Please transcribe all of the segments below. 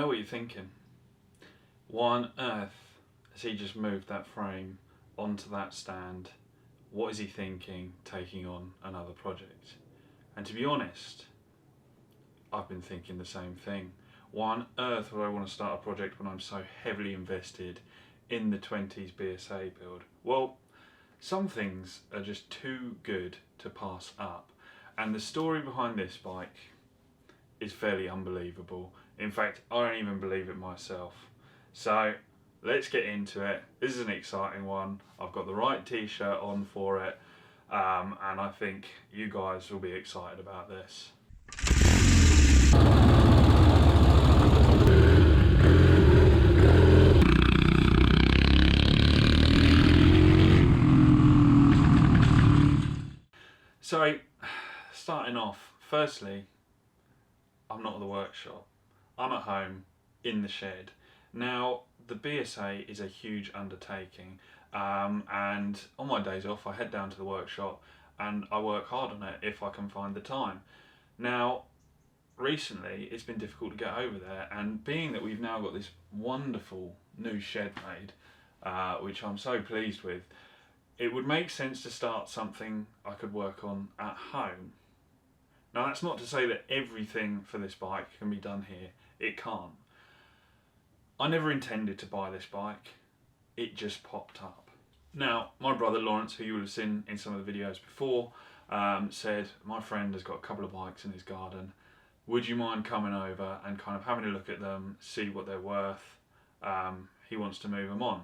know what you're thinking. Why on earth has he just moved that frame onto that stand? What is he thinking taking on another project? And to be honest, I've been thinking the same thing. Why on earth would I want to start a project when I'm so heavily invested in the 20s BSA build? Well, some things are just too good to pass up. And the story behind this bike is fairly unbelievable. In fact, I don't even believe it myself. So let's get into it. This is an exciting one. I've got the right t-shirt on for it, and I think you guys will be excited about this. So, starting off, firstly, I'm not at the workshop. I'm at home in the shed. Now, the BSA is a huge undertaking, and on my days off I head down to the workshop and I work hard on it if I can find the time. Now, recently it's been difficult to get over there, and being that we've now got this wonderful new shed made, which I'm so pleased with, it would make sense to start something I could work on at home. Now, that's not to say that everything for this bike can be done here. It can't. I never intended to buy this bike. It just popped up. Now, my brother Lawrence, who you would have seen in some of the videos before, said, my friend has got a couple of bikes in his garden. Would you mind coming over and kind of having a look at them, see what they're worth? He wants to move them on.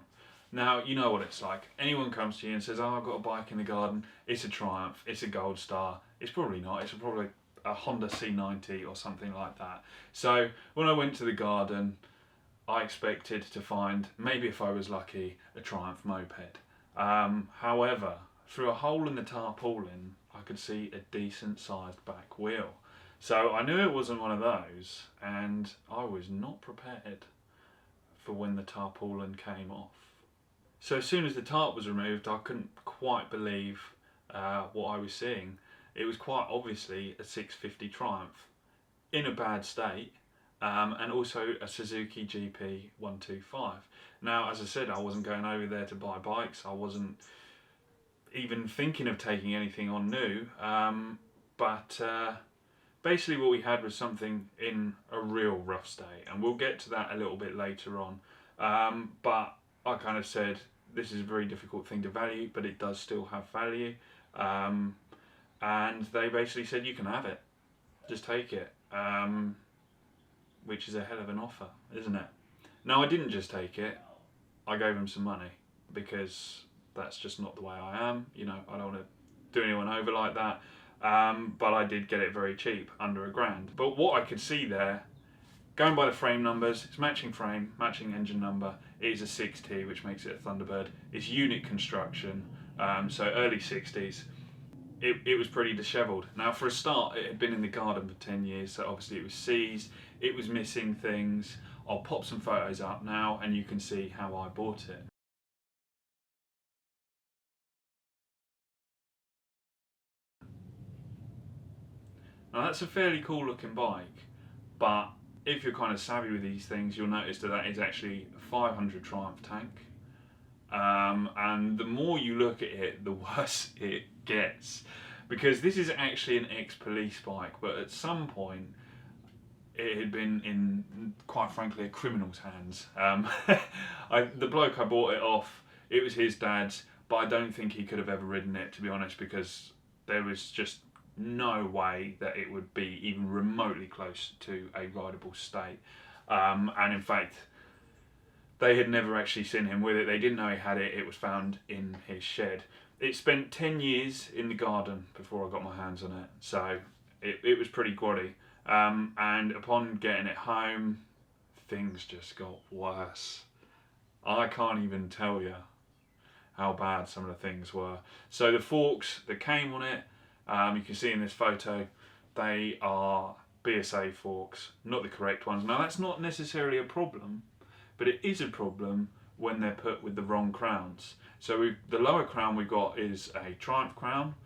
Now, you know what it's like. Anyone comes to you and says, oh, I've got a bike in the garden. It's a Triumph, it's a Gold Star. It's probably not. It's probably a Honda C90 or something like that. So when I went to the garden, I expected to find, maybe if I was lucky, a Triumph moped. However, through a hole in the tarpaulin, I could see a decent sized back wheel. So I knew it wasn't one of those, and I was not prepared for when the tarpaulin came off. So as soon as the tarp was removed, I couldn't quite believe what I was seeing. It was quite obviously a 650 Triumph in a bad state, and also a Suzuki GP125. Now, as I said, I wasn't going over there to buy bikes. I wasn't even thinking of taking anything on new, but basically what we had was something in a real rough state, and we'll get to that a little bit later on. But I kind of said, this is a very difficult thing to value, but it does still have value. And they basically said, you can have it, just take it, which is a hell of an offer, isn't it? Now, I didn't just take it, I gave them some money, because that's just not the way I am. You know, I don't want to do anyone over like that, but I did get it very cheap, under £1,000. But what I could see there, going by the frame numbers, it's matching frame, matching engine number, it is a 6T, which makes it a Thunderbird. It's unit construction, so early 60s. It was pretty dishevelled. Now, for a start, it had been in the garden for 10 years, so obviously it was seized, it was missing things. I'll pop some photos up now and you can see how I bought it. Now, that's a fairly cool looking bike, but if you're kind of savvy with these things, you'll notice that that is actually a 500 Triumph tank. And the more you look at it, the worse it gets, because this is actually an ex-police bike, but at some point it had been in, quite frankly, a criminal's hands. The bloke I bought it off, it was his dad's, but I don't think he could have ever ridden it, to be honest, because there was just no way that it would be even remotely close to a rideable state. And in fact, they had never actually seen him with it. They didn't know he had it. It was found in his shed. It spent 10 years in the garden before I got my hands on it, so it was pretty grotty. And upon getting it home, things just got worse. I can't even tell you how bad some of the things were. So the forks that came on it, you can see in this photo, they are BSA forks, not the correct ones. Now, that's not necessarily a problem, but it is a problem when they're put with the wrong crowns. So the lower crown we got is a Triumph crown,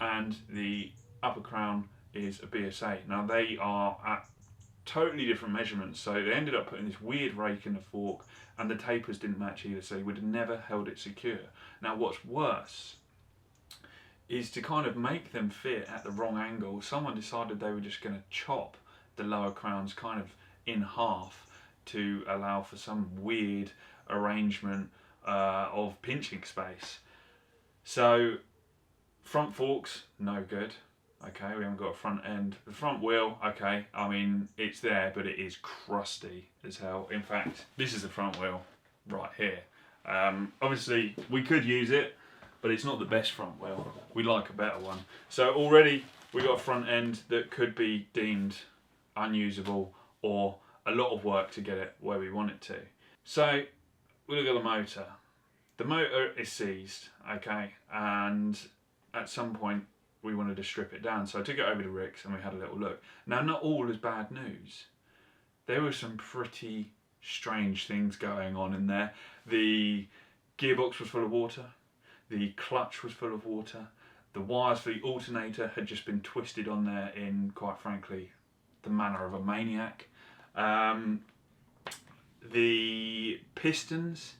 and the upper crown is a BSA. Now, they are at totally different measurements. So they ended up putting this weird rake in the fork, and the tapers didn't match either, so you would have never held it secure. Now what's worse is to kind of make them fit at the wrong angle, someone decided they were just going to chop the lower crowns kind of in half to allow for some weird arrangement of pinching space. So front forks, no good. Okay, we haven't got a front end. The front wheel, okay, I mean, it's there, but it is crusty as hell. In fact, this is the front wheel right here. Obviously, we could use it, but it's not the best front wheel. We'd like a better one. So already we got a front end that could be deemed unusable or a lot of work to get it where we want it to. So we look at the motor. The motor is seized, okay, and at some point we wanted to strip it down. So I took it over to Rick's and we had a little look. Now, not all is bad news. There were some pretty strange things going on in there. The gearbox was full of water. The clutch was full of water. The wires for the alternator had just been twisted on there in, quite frankly, the manner of a maniac. The pistons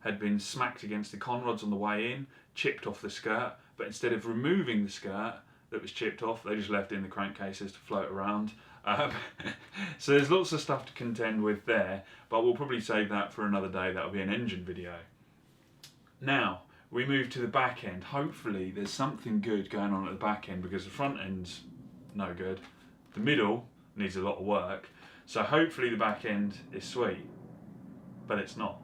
had been smacked against the conrods on the way in, chipped off the skirt, but instead of removing the skirt that was chipped off, they just left it in the crankcases to float around. So there's lots of stuff to contend with there, but we'll probably save that for another day. That'll be an engine video. Now, we move to the back end. Hopefully there's something good going on at the back end, because the front end's no good. The middle needs a lot of work. So hopefully the back end is sweet, but it's not.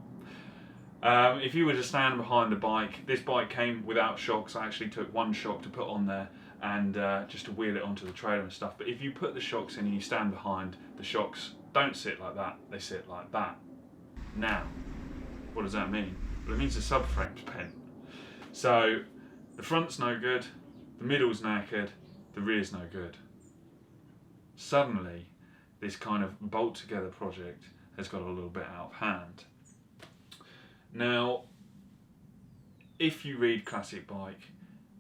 If you were to stand behind the bike, this bike came without shocks. I actually took one shock to put on there and just to wheel it onto the trailer and stuff. But if you put the shocks in and you stand behind, the shocks don't sit like that, they sit like that. Now, what does that mean? Well, it means the subframe's bent. So the front's no good, the middle's knackered, the rear's no good. Suddenly, this kind of bolt together project has got a little bit out of hand. Now, if you read Classic Bike,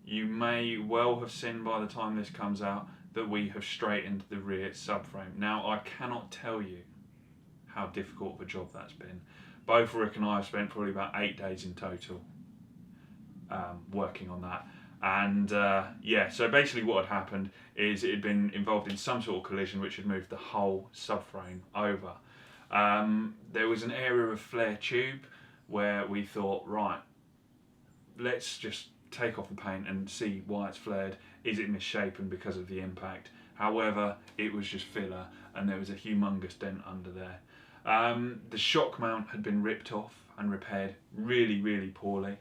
you may well have seen by the time this comes out that we have straightened the rear subframe. Now, I cannot tell you how difficult of a job that's been. Both Rick and I have spent probably about 8 days in total working on that. And yeah, so basically what had happened is it had been involved in some sort of collision which had moved the whole subframe over. There was an area of flare tube where we thought, right, let's just take off the paint and see why it's flared. Is it misshapen because of the impact? However, it was just filler and there was a humongous dent under there. The shock mount had been ripped off and repaired really, really poorly.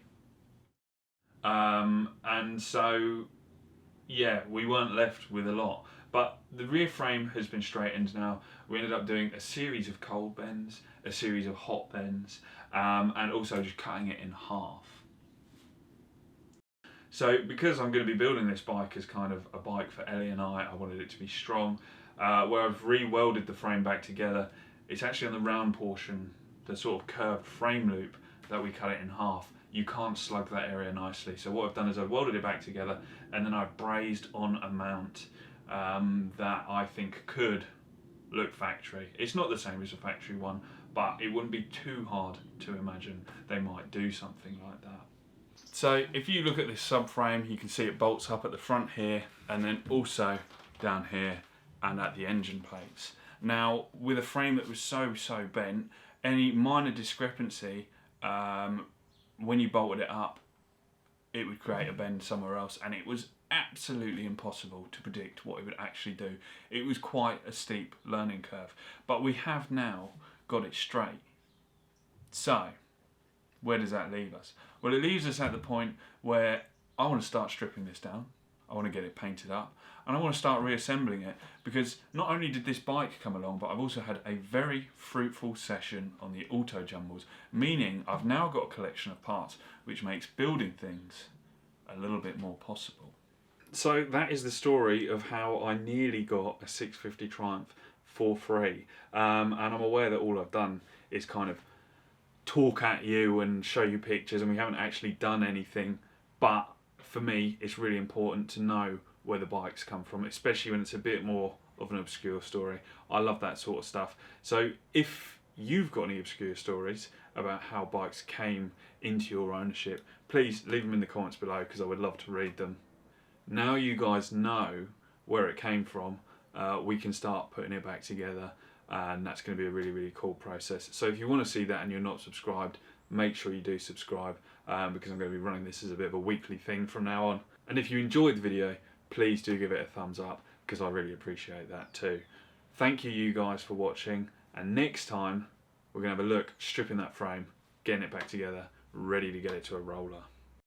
And so, yeah, we weren't left with a lot. But the rear frame has been straightened now. We ended up doing a series of cold bends, a series of hot bends, and also just cutting it in half. So because I'm going to be building this bike as kind of a bike for Ellie and I wanted it to be strong. Where I've re-welded the frame back together, it's actually on the round portion, the sort of curved frame loop, that we cut it in half. You can't slug that area nicely. So what I've done is I've welded it back together and then I've brazed on a mount that I think could look factory. It's not the same as a factory one, but it wouldn't be too hard to imagine they might do something like that. So if you look at this subframe, you can see it bolts up at the front here and then also down here and at the engine plates. Now, with a frame that was so bent, any minor discrepancy, when you bolted it up, it would create a bend somewhere else, and it was absolutely impossible to predict what it would actually do. It was quite a steep learning curve, but we have now got it straight. So, where does that leave us? Well, it leaves us at the point where I want to start stripping this down, I want to get it painted up, and I want to start reassembling it, because not only did this bike come along, but I've also had a very fruitful session on the auto jumbles, meaning I've now got a collection of parts which makes building things a little bit more possible. So that is the story of how I nearly got a 650 Triumph for free, and I'm aware that all I've done is kind of talk at you and show you pictures, and we haven't actually done anything, but for me it's really important to know where the bikes come from, especially when it's a bit more of an obscure story. I love that sort of stuff. So if you've got any obscure stories about how bikes came into your ownership, please leave them in the comments below, because I would love to read them. Now you guys know where it came from, we can start putting it back together, and that's going to be a really, really cool process. So if you want to see that and you're not subscribed, make sure you do subscribe, because I'm going to be running this as a bit of a weekly thing from now on. And if you enjoyed the video, please do give it a thumbs up, because I really appreciate that too. Thank you guys for watching, and next time we're going to have a look, stripping that frame, getting it back together, ready to get it to a roller.